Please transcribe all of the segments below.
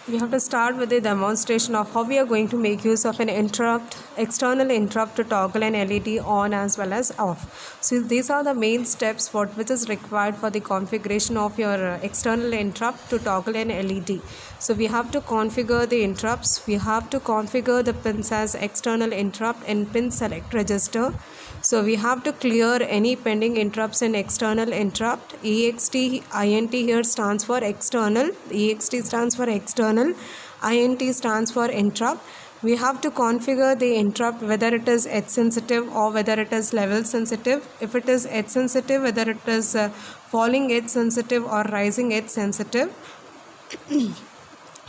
we have to start with the demonstration of how we are going to make use of an external interrupt to toggle an LED on as well as off. So these are the main steps which is required for the configuration of your external interrupt to toggle an LED. So we have to configure the interrupts, we have to configure the pins as external interrupt in pin select register. So we have to clear any pending interrupts in external interrupt. EXT INT here stands for external, EXT stands for external, INT stands for interrupt. We have to configure the interrupt whether it is edge sensitive or whether it is level sensitive. If it is edge sensitive, whether it is falling edge sensitive or rising edge sensitive.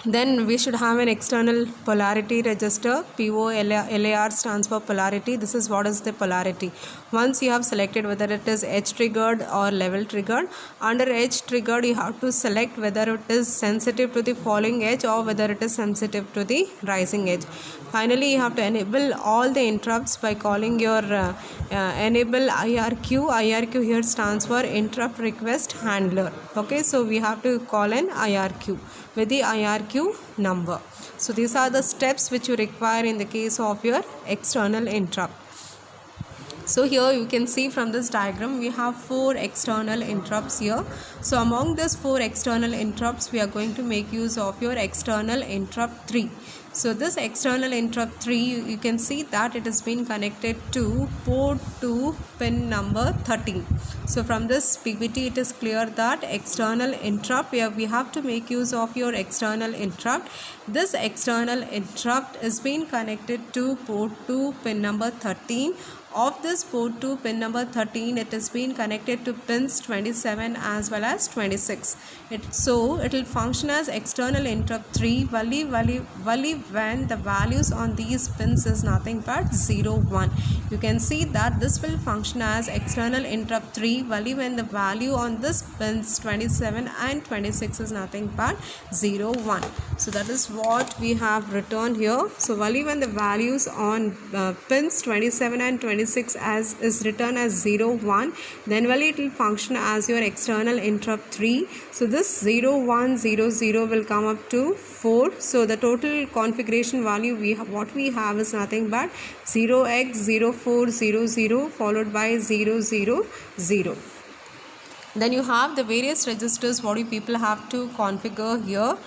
Then we should have an external polarity register. POLAR stands for polarity. This is what is the polarity. Once you have selected whether it is edge triggered or level triggered, under edge triggered you have to select whether it is sensitive to the falling edge or whether it is sensitive to the rising edge. Finally, you have to enable all the interrupts by calling your enable IRQ. IRQ here stands for interrupt request handler. Okay, so we have to call an IRQ with the IRQ number. So these are the steps which you require in the case of your external interrupt. So here you can see from this diagram we have 4 external interrupts here. So among these 4 external interrupts we are going to make use of your external interrupt 3. So this external interrupt 3, you can see that it has been connected to port 2 pin number 13. So from this PPT it is clear that external interrupt, we have to make use of your external interrupt. This external interrupt is being connected to port 2 pin number 13. Of this port 2 pin number 13, it is being connected to pins 27 as well as 26. So it will function as external interrupt 3 only when the values on these pins is nothing but 0, 1. You can see that this will function as external interrupt 3 only when the value on this pins 27 and 26 is nothing but 0, 1. So that is what we have written here. So only when the values on pins 27 and 26 is written as 0, 1, then only it will function as your external interrupt 3. So this 0, 1, 0, 0 will come up to 4. So the total configuration value what we have is nothing but 0x0400 followed by 000. Then you have the various registers what you people have to configure here.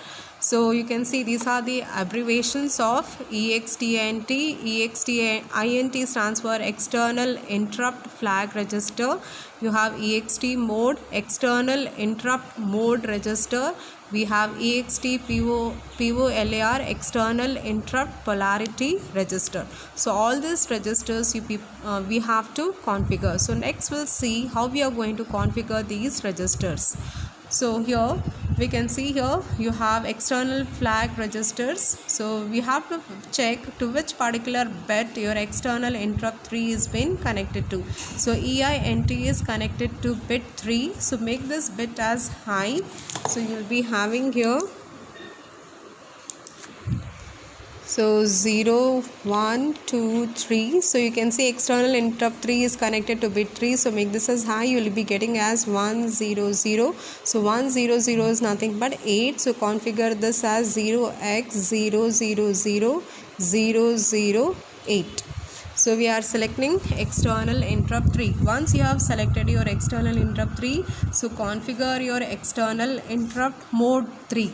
So you can see these are the abbreviations of EXTINT. EXTINT stands for external interrupt flag register. You have EXT mode, external interrupt mode register. We have EXT POLAR, external interrupt polarity register. So all these registers we have to configure. So next we'll see how we are going to configure these registers. So here we can see here you have external flag registers. So we have to check to which particular bit your external interrupt 3 is been connected to. So EINT is connected to bit 3. So make this bit as high. So you will be having here. So 0, 1, 2, 3. So you can see external interrupt 3 is connected to bit 3. So make this as high. You will be getting as 1, 0, 0. So 1, 0, 0 is nothing but 8. So configure this as 0x000 008. So we are selecting external interrupt 3. Once you have selected your external interrupt 3, so configure your external interrupt mode 3.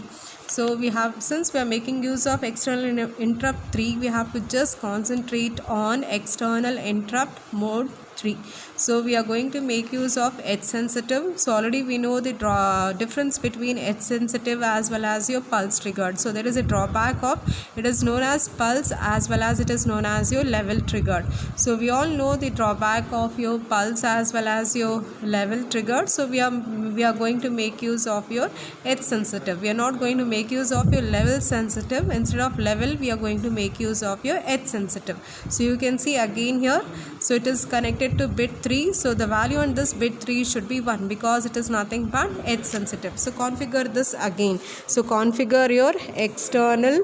So we have, since we are making use of external interrupt 3, we have to just concentrate on external interrupt mode 3. So we are going to make use of edge sensitive. So already we know the difference between edge sensitive as well as your pulse triggered. So there is a drawback of it is known as pulse as well as it is known as your level triggered. So we all know the drawback of your pulse as well as your level triggered. So we are going to make use of your edge sensitive. We are not going to make use of your level sensitive. Instead of level we are going to make use of your edge sensitive. So you can see again here. So it is connected to bit 3. So the value on this bit 3 should be 1 because it is nothing but edge sensitive. So configure this again. So configure your external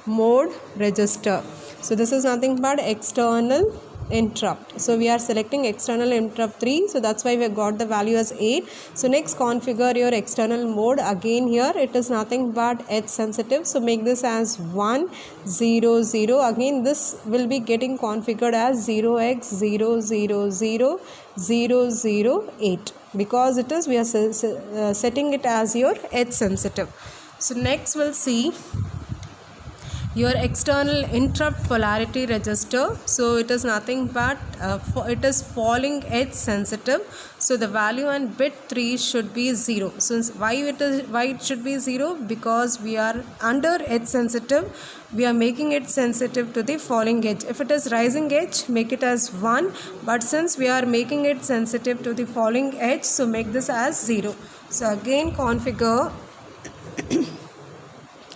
mode register. So this is nothing but external interrupt. So we are selecting external interrupt 3, so that's why we have got the value as 8. So next, configure your external mode. Again here it is nothing but edge sensitive, so make this as 1 0 0. Again this will be getting configured as 0x0000008 because it is, we are setting it as your edge sensitive. So next we'll see your external interrupt polarity register. So it is nothing but it is falling edge sensitive, so the value and bit 3 should be 0. Since why it should be 0? Because we are under edge sensitive, we are making it sensitive to the falling edge. If it is rising edge, make it as 1, but since we are making it sensitive to the falling edge, so make this as 0. So again configure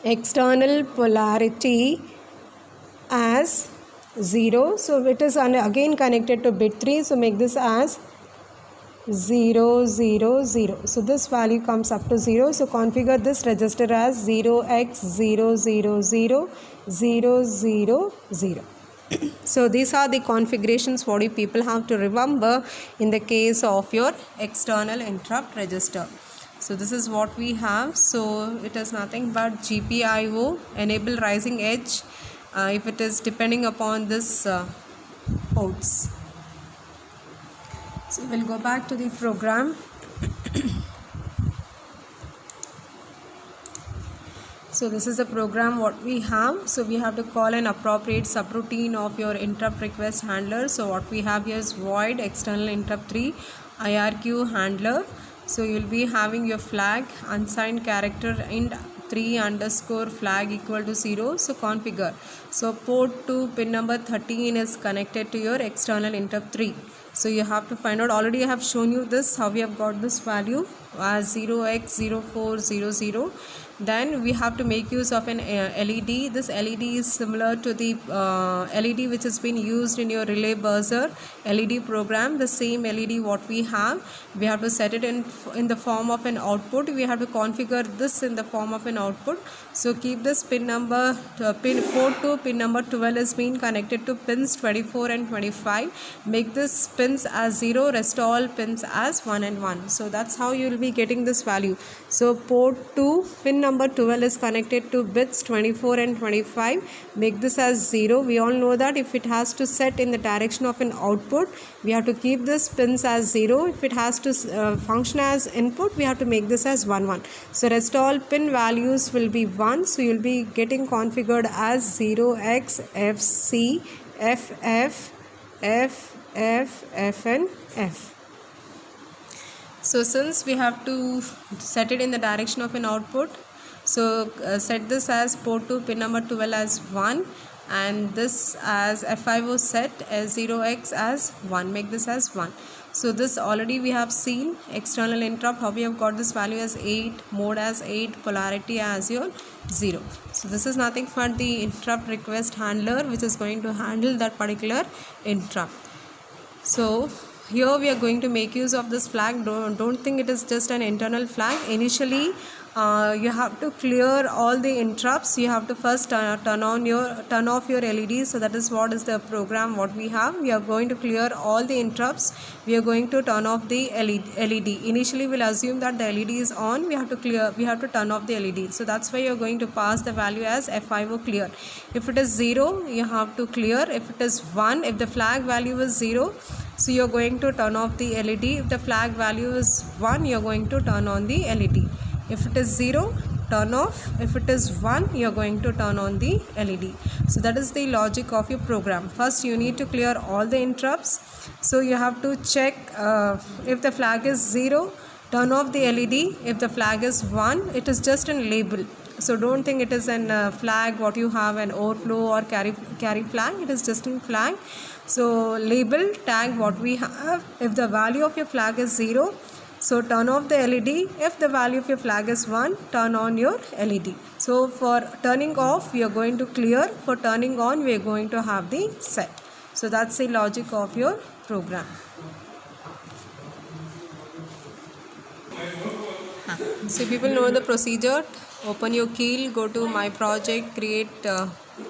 external polarity as 0. So it is again connected to bit 3, so make this as 0 0 0. So this value comes up to 0. So configure this register as 0x0000000. So these are the configurations what you people have to remember in the case of your external interrupt register. So this is what we have. So it is nothing but GPIO, enable rising edge if it is depending upon this ports. So we'll go back to the program. So this is the program what we have. So we have to call an appropriate subroutine of your interrupt request handler. So what we have here is void external interrupt 3 IRQ handler. So you will be having your flag unsigned character int 3 underscore flag equal to 0. So configure. So port 2 pin number 13 is connected to your external interrupt 3. So you have to find out, already I have shown you this, how we have got this value as 0x0400. Then we have to make use of an LED. This LED is similar to the LED which has been used in your relay buzzer LED program. The same LED what we have to set it in the form of an output. We have to configure this in the form of an output. So keep this pin number port 2 pin number 12 is being connected to pins 24 and 25. Make this pins as 0, rest all pins as 1 and 1. So that's how you will be getting this value. So port 2 pin number 12 is connected to bits 24 and 25. Make this as 0. We all know that if it has to set in the direction of an output, we have to keep this pins as 0. If it has to function as input, we have to make this as 1 1. So rest all pin values will be 1. So you will be getting configured as 0xFC FF FF F and F. So since we have to set it in the direction of an output, so set this as port 2 pin number 12 as 1 and this as FIO set as 0x as 1. Make this as 1. So this already we have seen external interrupt, how we have got this value as 8, mode as 8, polarity as your 0. So this is nothing but the interrupt request handler which is going to handle that particular interrupt. So here we are going to make use of this flag. Don't think it is just an internal flag. Initially you have to clear all the interrupts. You have to first turn off your LEDs. So that is what is the program what we have. We are going to clear all the interrupts. We are going to turn off the LED. Initially we'll assume that the LED is on. We have to turn off the LED. So that's why you are going to pass the value as FIO clear. If it is 0, you have to clear. If it is 1, if the flag value is 0, so you are going to turn off the LED. If the flag value is 1, you are going to turn on the LED. If it is 0, turn off. If it is 1, you are going to turn on the LED. So that is the logic of your program. First you need to clear all the interrupts. So you have to check if the flag is 0, turn off the LED. If the flag is 1, it is just a label. So don't think it is an flag what you have, an overflow or carry flag. It is just a flag. So label tag what we have. If the value of your flag is 0, so turn off the LED. If the value of your flag is 1, turn on your LED. So for turning off, we are going to clear. For turning on, we are going to have the set. So that's the logic of your program. So people know the procedure. Open your Keel, go to my project, create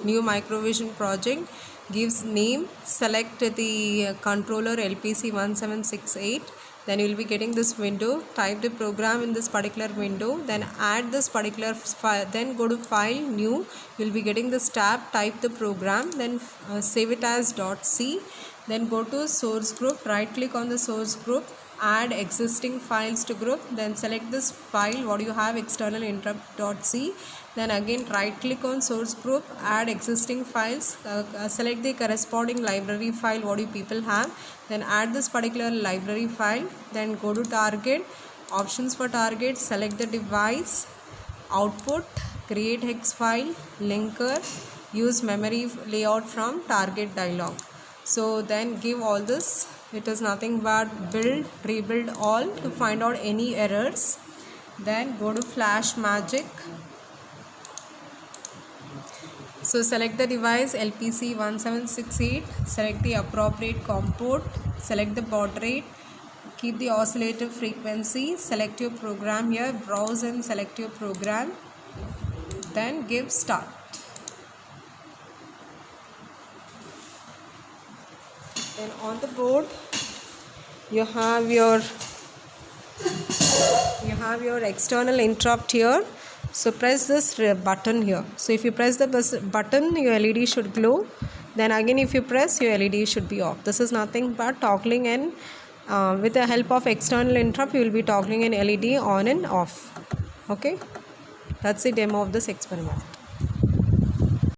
new Microvision project. gives name, select the controller LPC1768, then you will be getting this window. Type the program in this particular window, then add this particular file, then go to file, new, you will be getting this tab, type the program, then save it as .c, then go to source group, right click on the source group, add existing files to group, then select this file what you have, external interrupt.c, then again right click on source group, add existing files, select the corresponding library file what you people have, then add this particular library file, then go to target, options for target, select the device, output, create hex file, linker, use memory layout from target dialog. So then give all this, it is nothing but build, rebuild all to find out any errors. Then go to flash magic. So select the device LPC1768, select the appropriate COM port, select the baud rate, keep the oscillator frequency, select your program here, browse and select your program, then give start. Then on the board you have your external interrupt here. So press this button here. So if you press the button, your LED should glow. Then again if you press, your LED should be off. This is nothing but toggling, and with the help of external interrupt you will be toggling an LED on and off. Okay, that's the demo of this experiment.